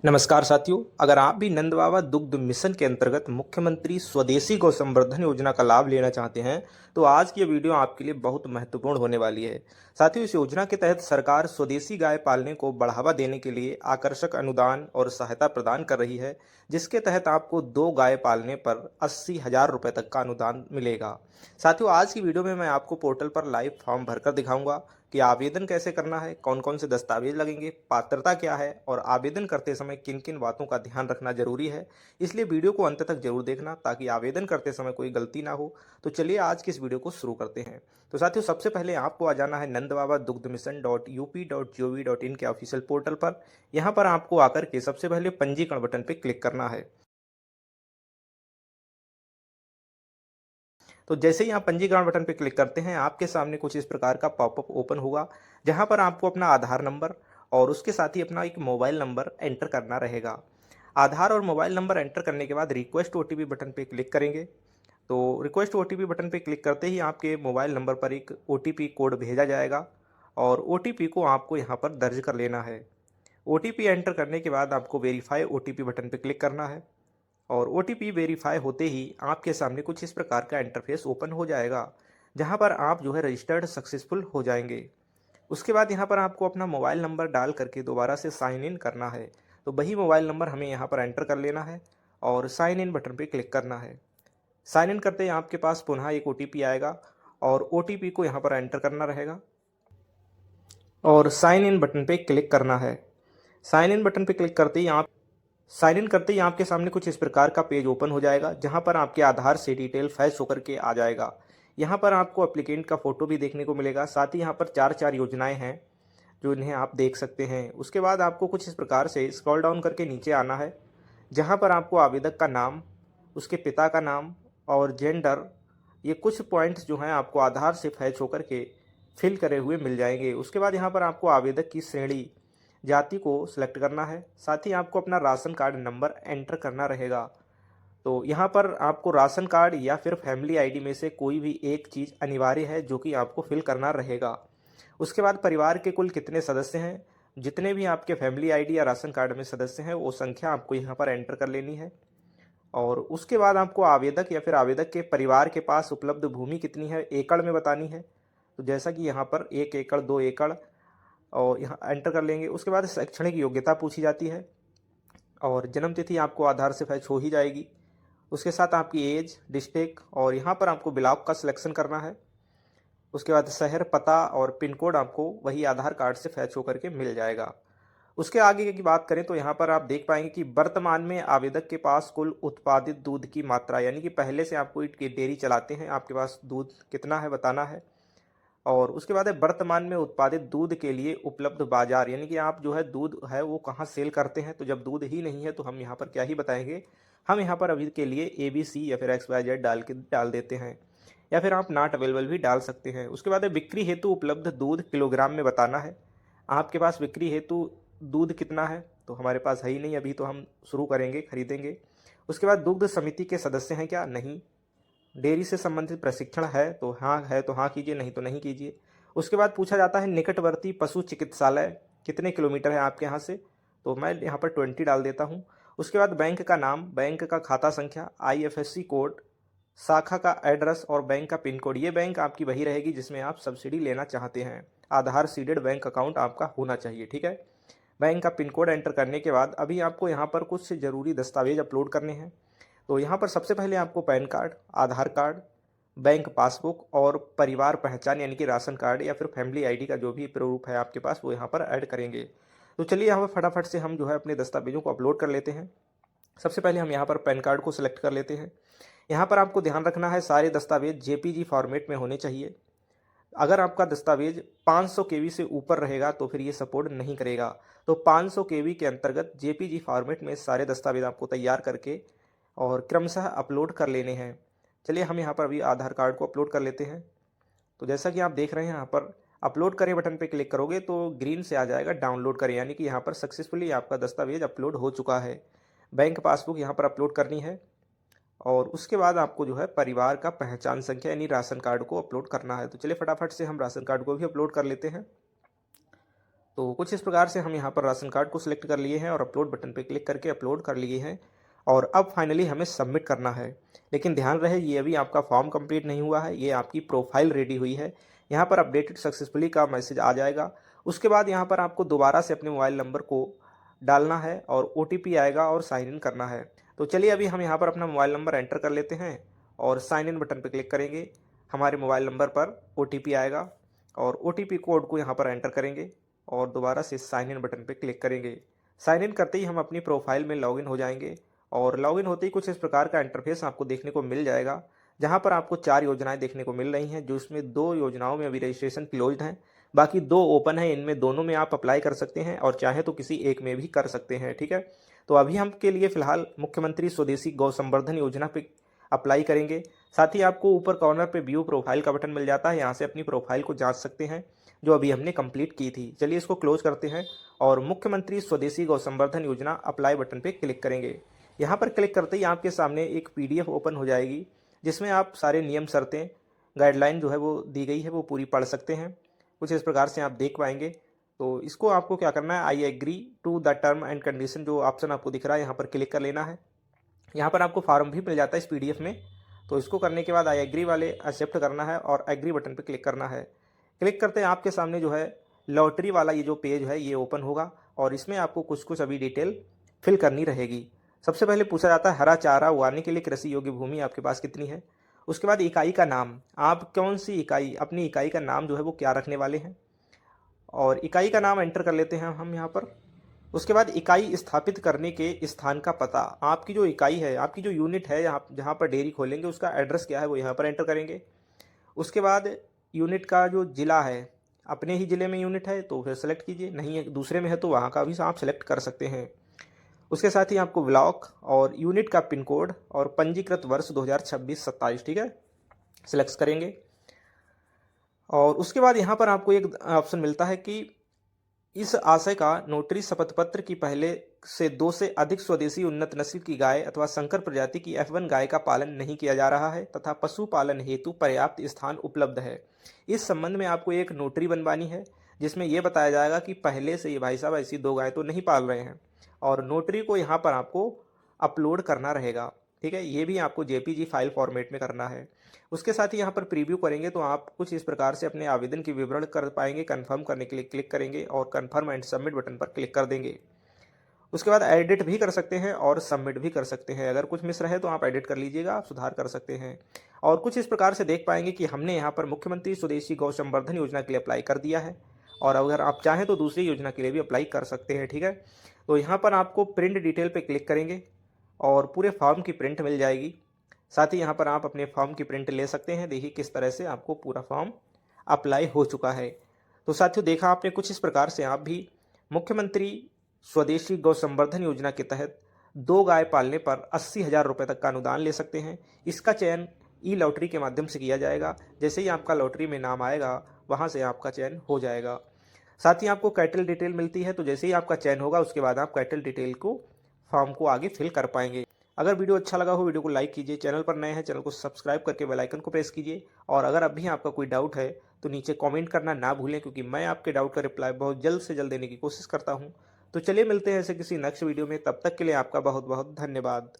नमस्कार साथियों, अगर आप भी नंद बाबा दुग्ध मिशन के अंतर्गत मुख्यमंत्री स्वदेशी गौ संवर्धन योजना का लाभ लेना चाहते हैं, तो आज की ये वीडियो आपके लिए बहुत महत्वपूर्ण होने वाली है। साथियों, इस योजना के तहत सरकार स्वदेशी गाय पालने को बढ़ावा देने के लिए आकर्षक अनुदान और सहायता प्रदान कर रही है, जिसके तहत आपको 2 गाय पालने पर 80,000 रुपये तक का अनुदान मिलेगा। साथियों, आज की वीडियो में मैं आपको पोर्टल पर लाइव फॉर्म भरकर दिखाऊंगा कि आवेदन कैसे करना है, कौन कौन से दस्तावेज लगेंगे, पात्रता क्या है और आवेदन करते समय किन किन बातों का ध्यान रखना जरूरी है। इसलिए वीडियो को अंत तक जरूर देखना ताकि आवेदन करते समय कोई गलती ना हो। तो चलिए आज की इस वीडियो को शुरू करते हैं। तो साथियों, सबसे पहले आपको आ जाना है नंद बाबा दुग्ध मिशन .up.gov.in के ऑफिशियल पोर्टल पर। यहाँ पर आपको आकर के सबसे पहले पंजीकरण बटन पर क्लिक करना है। तो जैसे ही आप पंजीकरण बटन पर क्लिक करते हैं, आपके सामने कुछ इस प्रकार का पॉपअप ओपन होगा, जहां पर आपको अपना आधार नंबर और उसके साथ ही अपना एक मोबाइल नंबर एंटर करना रहेगा। आधार और मोबाइल नंबर एंटर करने के बाद रिक्वेस्ट ओटीपी बटन पर क्लिक करेंगे। तो रिक्वेस्ट ओटीपी बटन पर क्लिक करते ही आपके मोबाइल नंबर पर एक ओटीपी कोड भेजा जाएगा और ओटीपी को आपको यहाँ पर दर्ज कर लेना है। ओटीपी एंटर करने के बाद आपको वेरीफाई ओटीपी बटन पर क्लिक करना है और ओटीपी वेरीफाई होते ही आपके सामने कुछ इस प्रकार का इंटरफेस ओपन हो जाएगा, जहां पर आप जो है रजिस्टर्ड सक्सेसफुल हो जाएंगे। उसके बाद यहां पर आपको अपना मोबाइल नंबर डाल करके दोबारा से साइन इन करना है। तो वही मोबाइल नंबर हमें यहां पर एंटर कर लेना है और साइन इन बटन पर क्लिक करना है। साइन इन करते ही आपके पास पुनः एक ओटीपी आएगा और ओटीपी को यहाँ पर एंटर करना रहेगा और साइन इन बटन पे क्लिक करना है। साइन इन बटन पे क्लिक करते ही आप साइन इन करते ही आपके सामने कुछ इस प्रकार का पेज ओपन हो जाएगा, जहां पर आपके आधार से डिटेल फैच होकर के आ जाएगा। यहाँ पर आपको एप्लीकेंट का फोटो भी देखने को मिलेगा। साथ ही यहाँ पर चार चार योजनाएं हैं जो इन्हें आप देख सकते हैं। उसके बाद आपको कुछ इस प्रकार से स्क्रॉल डाउन करके नीचे आना है, जहाँ पर आपको आवेदक का नाम, उसके पिता का नाम और जेंडर, ये कुछ पॉइंट्स जो हैं आपको आधार से फैच होकर के फिल करे हुए मिल जाएंगे। उसके बाद यहाँ पर आपको आवेदक की श्रेणी, जाति को सिलेक्ट करना है। साथ ही आपको अपना राशन कार्ड नंबर एंटर करना रहेगा। तो यहाँ पर आपको राशन कार्ड या फिर फैमिली आईडी में से कोई भी एक चीज़ अनिवार्य है जो कि आपको फिल करना रहेगा। उसके बाद परिवार के कुल कितने सदस्य हैं, जितने भी आपके फैमिली आईडी या राशन कार्ड में सदस्य हैं वो संख्या आपको यहाँ पर एंटर कर लेनी है। और उसके बाद आपको आवेदक या फिर आवेदक के परिवार के पास उपलब्ध भूमि कितनी है एकड़ में बतानी है। तो जैसा कि यहाँ पर 1 एकड़ 2 एकड़ और यहाँ एंटर कर लेंगे। उसके बाद शैक्षणिक योग्यता पूछी जाती है और जन्म तिथि आपको आधार से फैच हो ही जाएगी। उसके साथ आपकी एज, डिस्ट्रिक्ट और यहाँ पर आपको ब्लॉक का सिलेक्शन करना है। उसके बाद शहर, पता और पिन कोड आपको वही आधार कार्ड से फैच होकर के मिल जाएगा। उसके आगे की बात करें तो यहाँ पर आप देख पाएंगे कि वर्तमान में आवेदक के पास कुल उत्पादित दूध की मात्रा, यानी कि पहले से आप कोई डेयरी चलाते हैं, आपके पास दूध कितना है बताना है। और उसके बाद है वर्तमान में उत्पादित दूध के लिए उपलब्ध बाजार, यानी कि आप जो है दूध है वो कहाँ सेल करते हैं। तो जब दूध ही नहीं है तो हम यहाँ पर क्या ही बताएंगे, हम यहाँ पर अभी के लिए ABC या फिर XYZ डाल देते हैं, या फिर आप नॉट अवेलेबल भी डाल सकते हैं। उसके बाद है बिक्री हेतु उपलब्ध दूध किलोग्राम में बताना है। आपके पास बिक्री हेतु दूध कितना है, तो हमारे पास है ही नहीं, अभी तो हम शुरू करेंगे, खरीदेंगे। उसके बाद दुग्ध समिति के सदस्य हैं क्या, नहीं। डेयरी से संबंधित प्रशिक्षण है तो हाँ कीजिए, नहीं तो नहीं कीजिए। उसके बाद पूछा जाता है निकटवर्ती पशु चिकित्सालय कितने किलोमीटर है आपके यहाँ से, तो मैं यहाँ पर 20 डाल देता हूँ। उसके बाद बैंक का नाम, बैंक का खाता संख्या, IFSC कोड, शाखा का एड्रेस और बैंक का पिन कोड। ये बैंक आपकी वही रहेगी जिसमें आप सब्सिडी लेना चाहते हैं। आधार सीडेड बैंक अकाउंट आपका होना चाहिए, ठीक है। बैंक का पिन कोड एंटर करने के बाद अभी आपको यहाँ पर कुछ ज़रूरी दस्तावेज अपलोड करने हैं। तो यहाँ पर सबसे पहले आपको पैन कार्ड, आधार कार्ड, बैंक पासबुक और परिवार पहचान यानी कि राशन कार्ड या फिर फैमिली आईडी का जो भी प्रूफ है आपके पास वो यहाँ पर ऐड करेंगे। तो चलिए यहाँ पर फटाफट से हम जो है अपने दस्तावेजों को अपलोड कर लेते हैं। सबसे पहले हम यहाँ पर पैन कार्ड को सिलेक्ट कर लेते हैं। यहाँ पर आपको ध्यान रखना है सारे दस्तावेज JPG फॉर्मेट में होने चाहिए। अगर आपका दस्तावेज 500 KB से ऊपर रहेगा तो फिर ये सपोर्ट नहीं करेगा। तो 500 KB के अंतर्गत JPG फॉर्मेट में सारे दस्तावेज आपको तैयार करके और क्रमशः अपलोड कर लेने हैं। चलिए हम यहाँ पर अभी आधार कार्ड को अपलोड कर लेते हैं। तो जैसा कि आप देख रहे हैं यहाँ पर अपलोड करें बटन पर क्लिक करोगे तो ग्रीन से आ जाएगा डाउनलोड करें, यानी कि यहाँ पर सक्सेसफुली आपका दस्तावेज अपलोड हो चुका है। बैंक पासबुक यहाँ पर अपलोड करनी है और उसके बाद आपको जो है परिवार का पहचान संख्या यानी राशन कार्ड को अपलोड करना है। तो चलिए फटाफट से हम राशन कार्ड को भी अपलोड कर लेते हैं। तो कुछ इस प्रकार से हम यहाँ पर राशन कार्ड को सिलेक्ट कर लिए हैं और अपलोड बटन पे क्लिक करके अपलोड कर लिए हैं और अब फाइनली हमें सबमिट करना है। लेकिन ध्यान रहे ये अभी आपका फॉर्म कंप्लीट नहीं हुआ है, ये आपकी प्रोफाइल रेडी हुई है। यहाँ पर अपडेटेड सक्सेसफुली का मैसेज आ जाएगा। उसके बाद यहाँ पर आपको दोबारा से अपने मोबाइल नंबर को डालना है और OTP आएगा और साइन इन करना है। तो चलिए अभी हम यहाँ पर अपना मोबाइल नंबर एंटर कर लेते हैं और साइन इन बटन पर क्लिक करेंगे। हमारे मोबाइल नंबर पर OTP आएगा और OTP कोड को यहाँ पर एंटर करेंगे और दोबारा से साइन इन बटन पर क्लिक करेंगे। साइन इन करते ही हम अपनी प्रोफाइल में लॉगिन हो जाएंगे और लॉगिन होते ही कुछ इस प्रकार का इंटरफेस आपको देखने को मिल जाएगा, जहां पर आपको 4 योजनाएं देखने को मिल रही हैं, जो इसमें 2 योजनाओं में अभी रजिस्ट्रेशन क्लोज्ड हैं, बाकी 2 ओपन है। इनमें दोनों में आप अप्लाई कर सकते हैं और चाहे तो किसी एक में भी कर सकते हैं। ठीक है, तो अभी हम के लिए फिलहाल मुख्यमंत्री स्वदेशी गौ संवर्धन योजना पे अप्लाई करेंगे। साथ ही आपको ऊपर कॉर्नर पे व्यू प्रोफाइल का बटन मिल जाता है, यहाँ से अपनी प्रोफाइल को जांच सकते हैं जो अभी हमने कंप्लीट की थी। चलिए इसको क्लोज करते हैं और मुख्यमंत्री स्वदेशी गौ संवर्धन योजना अप्लाई बटन पे क्लिक करेंगे। यहाँ पर क्लिक करते ही आपके सामने एक PDF ओपन हो जाएगी, जिसमें आप सारे नियम शर्तें गाइडलाइन जो है वो दी गई है वो पूरी पढ़ सकते हैं। कुछ इस प्रकार से आप देख पाएंगे। तो इसको आपको क्या करना है, I agree to the term and condition जो ऑप्शन आपको दिख रहा है यहाँ पर क्लिक कर लेना है। यहाँ पर आपको फॉर्म भी मिल जाता है इस PDF में। तो इसको करने के बाद आई एग्री वाले एक्सेप्ट करना है और एग्री बटन पर क्लिक करना है। क्लिक करते हैं आपके सामने जो है लॉटरी वाला ये जो पेज है ये ओपन होगा और इसमें आपको कुछ कुछ अभी डिटेल फिल करनी रहेगी। सबसे पहले पूछा जाता है हरा चारा उगाने के लिए कृषि योग्य भूमि आपके पास कितनी है। उसके बाद इकाई का नाम, आप कौन सी इकाई, अपनी इकाई का नाम जो है वो क्या रखने वाले हैं, और इकाई का नाम एंटर कर लेते हैं हम यहाँ पर। उसके बाद इकाई स्थापित करने के स्थान का पता, आपकी जो इकाई है, आपकी जो यूनिट है यहाँ जहाँ पर डेयरी खोलेंगे उसका एड्रेस क्या है वो यहाँ पर एंटर करेंगे। उसके बाद यूनिट का जो ज़िला है, अपने ही ज़िले में यूनिट है तो फिर सेलेक्ट कीजिए, नहीं है दूसरे में है तो वहाँ का भी आप सेलेक्ट कर सकते हैं। उसके साथ ही आपको ब्लॉक और यूनिट का पिन कोड और पंजीकृत वर्ष 2026-27, ठीक है, सिलेक्ट करेंगे। और उसके बाद यहाँ पर आपको एक ऑप्शन मिलता है कि इस आशय का नोटरी शपथ पत्र की पहले से 2 से अधिक स्वदेशी उन्नत नस्ल की गाय अथवा संकर प्रजाति की F1 गाय का पालन नहीं किया जा रहा है तथा पशुपालन हेतु पर्याप्त स्थान उपलब्ध है। इस संबंध में आपको एक नोटरी बनवानी है, जिसमें यह बताया जाएगा कि पहले से ये भाई साहब ऐसी 2 गाय तो नहीं पाल रहे हैं और नोटरी को यहाँ पर आपको अपलोड करना रहेगा। ठीक है, ये भी आपको JPG फाइल फॉर्मेट में करना है। उसके साथ ही यहाँ पर प्रीव्यू करेंगे तो आप कुछ इस प्रकार से अपने आवेदन की विवरण कर पाएंगे। कंफर्म करने के लिए क्लिक करेंगे और कंफर्म एंड सबमिट बटन पर क्लिक कर देंगे। उसके बाद एडिट भी कर सकते हैं और सबमिट भी कर सकते हैं। अगर कुछ मिस रहे तो आप एडिट कर लीजिएगा, आप सुधार कर सकते हैं। और कुछ इस प्रकार से देख पाएंगे कि हमने यहाँ पर मुख्यमंत्री स्वदेशी गौ संवर्धन योजना के लिए अप्लाई कर दिया है और अगर आप चाहें तो दूसरी योजना के लिए भी अप्लाई कर सकते हैं। ठीक है, तो यहाँ पर आपको प्रिंट डिटेल पे क्लिक करेंगे और पूरे फॉर्म की प्रिंट मिल जाएगी। साथ ही यहाँ पर आप अपने फॉर्म की प्रिंट ले सकते हैं। देखिए किस तरह से आपको पूरा फॉर्म अप्लाई हो चुका है। तो साथियों देखा आपने, कुछ इस प्रकार से आप भी मुख्यमंत्री स्वदेशी गौ संवर्धन योजना के तहत 2 गाय पालने पर 80,000 रुपये तक का अनुदान ले सकते हैं। इसका चयन ई-लॉटरी के माध्यम से किया जाएगा। जैसे ही आपका लॉटरी में नाम आएगा वहाँ से आपका चयन हो जाएगा। साथ ही आपको कैटल डिटेल मिलती है, तो जैसे ही आपका चयन होगा उसके बाद आप कैटल डिटेल को फॉर्म को आगे फिल कर पाएंगे। अगर वीडियो अच्छा लगा हो वीडियो को लाइक कीजिए, चैनल पर नए हैं चैनल को सब्सक्राइब करके बेल आइकन को प्रेस कीजिए और अगर अभी आपका कोई डाउट है तो नीचे कमेंट करना ना भूलें, क्योंकि मैं आपके डाउट का रिप्लाई बहुत जल्द से जल्द देने की कोशिश करता हूं। तो चलिए मिलते हैं ऐसे किसी नेक्स्ट वीडियो में, तब तक के लिए आपका बहुत बहुत धन्यवाद।